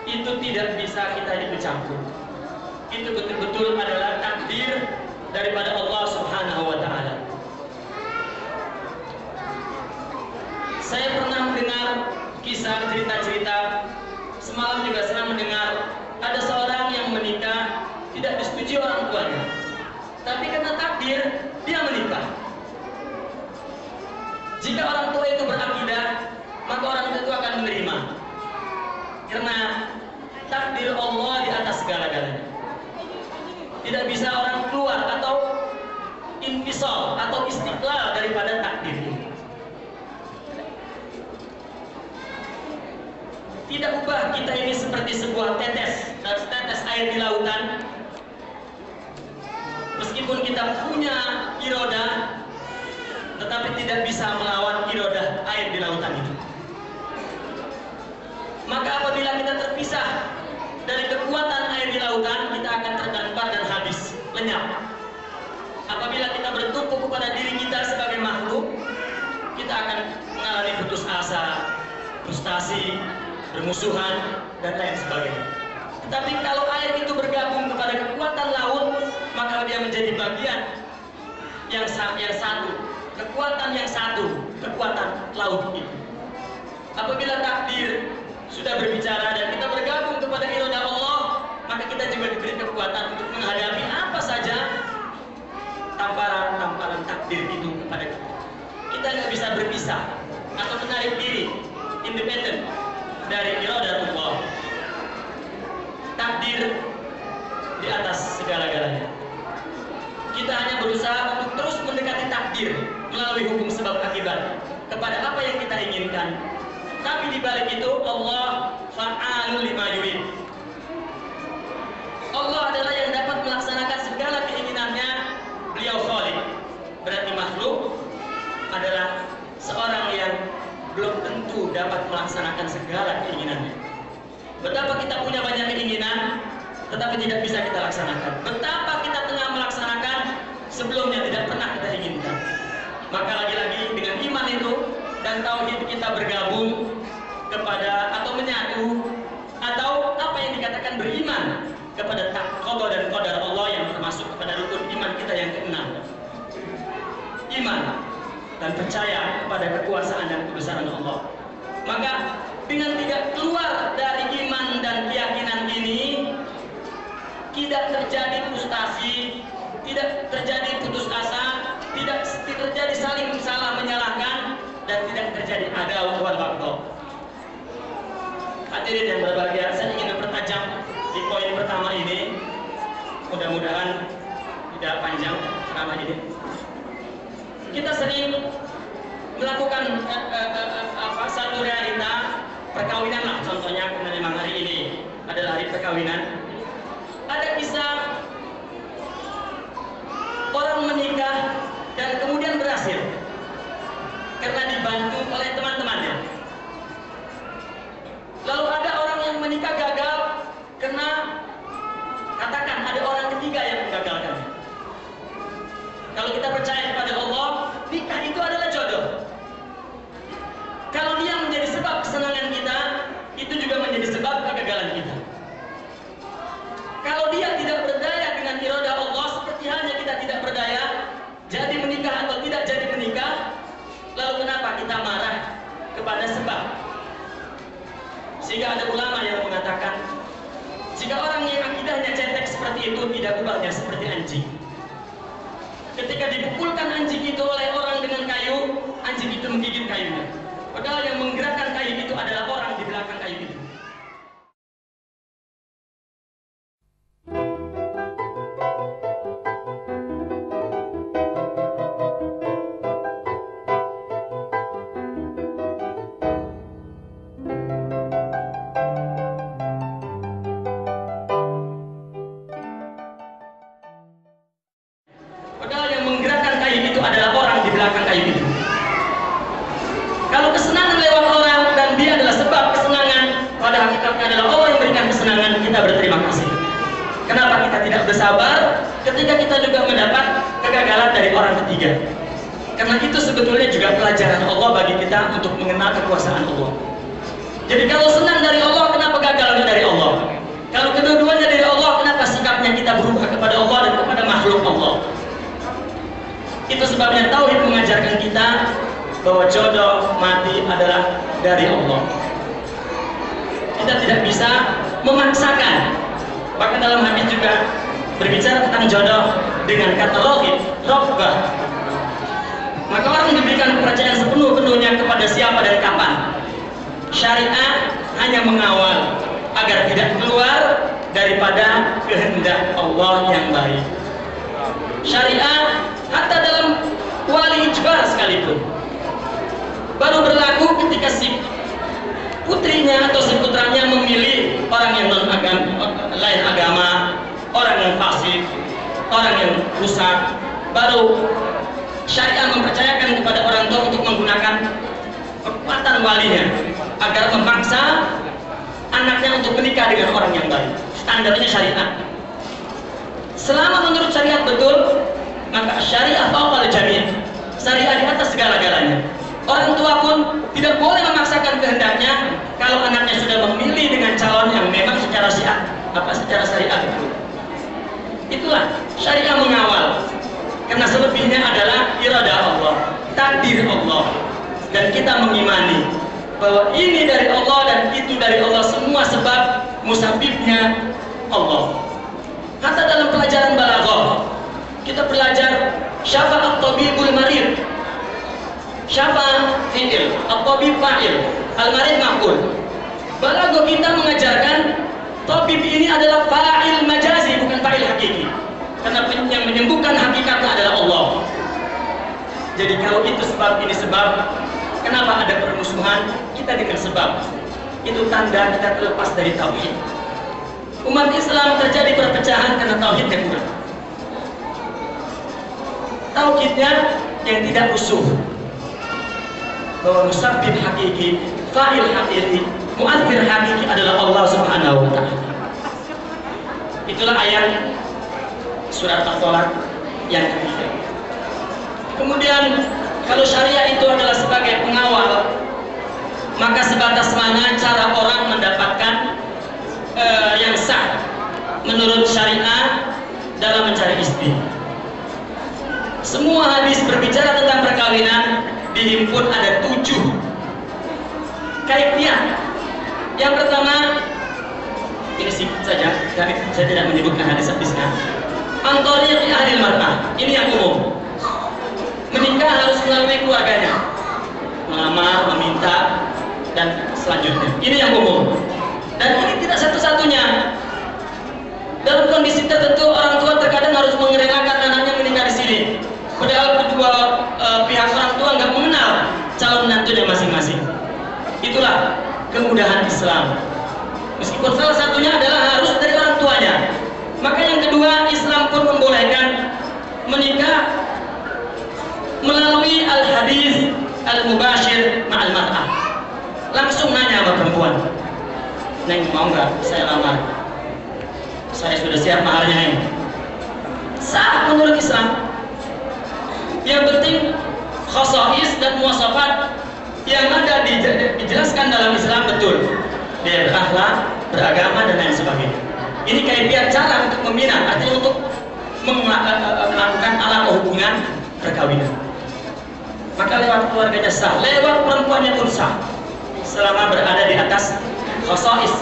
itu tidak bisa kita ikut campur. Itu betul-betul adalah takdir daripada Allah Subhanahu wa Ta'ala. Saya pernah mendengar kisah cerita-cerita, semalam juga senang mendengar ada seorang yang menikah tidak disetujui orang tuanya, tapi karena takdir dia menikah. Jika orang tua itu berakidah, maka orang tua itu akan menerima, karena takdir Allah di atas segala-galanya. Tidak bisa orang keluar atau infisal atau istiqlal daripada takdir ini. Tidak ubah kita ini seperti sebuah tetes air di lautan. Meskipun kita punya irodah, tetapi tidak bisa melawan irodah air di lautan itu. Maka apabila kita terpisah dari kekuatan air di lautan, kita akan terdampar dan habis, lenyap. Apabila kita bertumpu kepada diri kita sebagai makhluk, kita akan mengalami putus asa, frustasi, bermusuhan, dan lain sebagainya. Tetapi kalau air itu bergabung kepada kekuatan laut, maka dia menjadi bagian yang satu, kekuatan yang satu, kekuatan laut itu. Apabila takdir sudah berbicara dan kita bergabung kepada irodah Allah, maka kita juga diberi kekuatan untuk menghadapi apa saja tamparan takdir itu kepada kita. Kita nggak bisa berpisah atau menarik diri independen dari irodah Allah. Takdir di atas segala-galanya. Kita hanya berusaha untuk terus mendekati takdir melalui hukum sebab akibat kepada apa yang kita inginkan. Tapi di balik itu Allah fa'alul lima yurid. Allah adalah yang dapat melaksanakan segala keinginannya. Beliau khaliq. Berarti makhluk adalah seorang yang belum tentu dapat melaksanakan segala keinginannya. Betapa kita punya banyak keinginan, tetapi tidak bisa kita laksanakan. Betapa kita tengah melaksanakan sebelumnya tidak pernah kita inginkan. Maka lagi-lagi dengan iman itu dan tauhid kita bergabung kepada atau menyatu atau apa yang dikatakan beriman kepada qada dan qadar Allah yang termasuk kepada rukun iman kita yang keenam. Iman dan percaya kepada kekuasaan dan kebesaran Allah. Maka dengan tidak keluar dari iman dan keyakinan ini, tidak terjadi frustasi, tidak terjadi putus asa, tidak terjadi saling salah menyalahkan, dan tidak terjadi adawah wal baghdha. Hadirin yang berbahagia, saya ingin mempertajam di poin pertama ini. Mudah-mudahan tidak panjang ceramah ini. Kita sering melakukan satu realita perkawinan lah, contohnya karena memang hari ini adalah hari perkawinan. Ada kisah orang menikah dan kemudian berhasil karena dibantu oleh teman-temannya. Lalu ada orang yang menikah gagal karena katakan ada orang ketiga yang menggagalkannya. Kalau kita percaya kepada Allah, nikah itu adalah jodoh. Kalau dia menjadi sebab kesenangan kita, itu juga menjadi sebab kegagalan kita. Kalau dia tidak berdaya dengan irodah Allah, seperti halnya kita tidak berdaya jadi menikah atau tidak jadi menikah, lalu kenapa kita marah kepada sebab? Sehingga ada ulama yang mengatakan, jika orang yang akidahnya cetek seperti itu, tidak ubahnya seperti anjing. Ketika dipukulkan anjing itu oleh orang dengan kayu, anjing itu menggigit kayunya. Padahal yang menggerakkan kayu itu adalah orang di belakang kayu itu. Padahal yang menggerakkan kayu itu adalah orang di belakang kayu itu. Kalau kesenangan lewat orang dan dia adalah sebab kesenangan, pada hakikatnya adalah Allah yang memberikan kesenangan, kita berterima kasih. Kenapa kita tidak bersabar ketika kita juga mendapat kegagalan dari orang ketiga? Karena itu sebetulnya juga pelajaran Allah bagi kita untuk mengenal kekuasaan Allah. Jadi kalau senang dari Allah, kenapa gagalnya dari Allah? bahwa jodoh mati adalah dari Allah. Kita tidak bisa memaksakan. Bahkan dalam hadis juga berbicara tentang jodoh dengan kata robbah. Maka orang diberikan kepercayaan sepenuh-penuhnya kepada siapa dan kapan. Syariat hanya mengawal agar tidak keluar daripada kehendak Allah yang baik. Syariat hatta dalam wali ijbar sekalipun baru berlaku ketika si putrinya atau si putranya memilih orang yang lain agama, orang yang fasik, orang yang rusak, baru syariat mempercayakan kepada orang tua untuk menggunakan kekuatan walinya agar memaksa anaknya untuk menikah dengan orang yang baik. Standarnya syariat. Selama menurut syariat betul, maka syariat fawqal jami'. Syariat di atas segala-galanya. Orang tua pun tidak boleh memaksakan kehendaknya kalau anaknya sudah memilih dengan calon yang memang secara syariat betul. Itulah syariat mengawal. Karena selebihnya adalah iradah Allah, takdir Allah. Dan kita mengimani bahwa ini dari Allah dan itu dari Allah, semua sebab musabibnya Allah. Hatta dalam pelajaran balaghah kita belajar syafa at-tabibul marid. Syafa fi'il, at-tabib fa'il, al-marid maf'ul. Balaghah kita mengajarkan tabib ini adalah fa'il majazi, bukan fa'il hakiki. Karena yang menyembuhkan hakikatnya adalah Allah. Jadi kalau itu sebab, ini sebab, kenapa ada permusuhan? Kita dengan sebab. Itu tanda kita terlepas dari tauhid. Umat Islam terjadi perpecahan karena tauhidnya kurang. Tauhidnya yang tidak usuh. Bahwa musabbib hakiki, fa'il hakiki, mu'adzir hakiki adalah Allah Subhanahu wa ta'ala. Itulah ayat surat At-Tolak yang ketiga. Kemudian kalau syariah itu adalah sebagai pengawal, maka sebatas mana cara orang mendapatkan yang sah menurut syariah dalam mencari istri. Semua hadis berbicara tentang perkawinan dihimpun ada 7 kaifiah. Yang pertama, ini singkat saja, saya tidak menyebutkan hadis-hadisnya. Antoriq ahli mar'ah, ini yang umum. Menikah harus melalui keluarganya, melamar, meminta, dan selanjutnya. Ini yang umum. Dan ini tidak satu-satunya. Dalam kondisi tertentu orang tua terkadang harus mengerelakan anaknya menikah di sini. Padahal kedua pihak orang tua nggak mengenal calon menantunya masing-masing. Itulah kemudahan Islam. Meskipun salah satunya adalah harus dari orang tuanya. Maka yang kedua, Islam pun membolehkan menikah melalui al-hadis al-mubashir ma'al mar'ah. Langsung nanya sama perempuan, "Neng, mau nggak saya lamar? Saya sudah siap maharnya ini." Sah menurut Islam. Yang penting khasais dan muwasafat yang ada dijelaskan dalam Islam betul. Dia berakhlak, beragama, dan lain sebagainya. Ini kaifiat cara untuk membina, artinya untuk melakukan alat hubungan perkawinan. Maka lewat keluarganya sah, lewat perempuannya pun sah, selama berada di atas khasais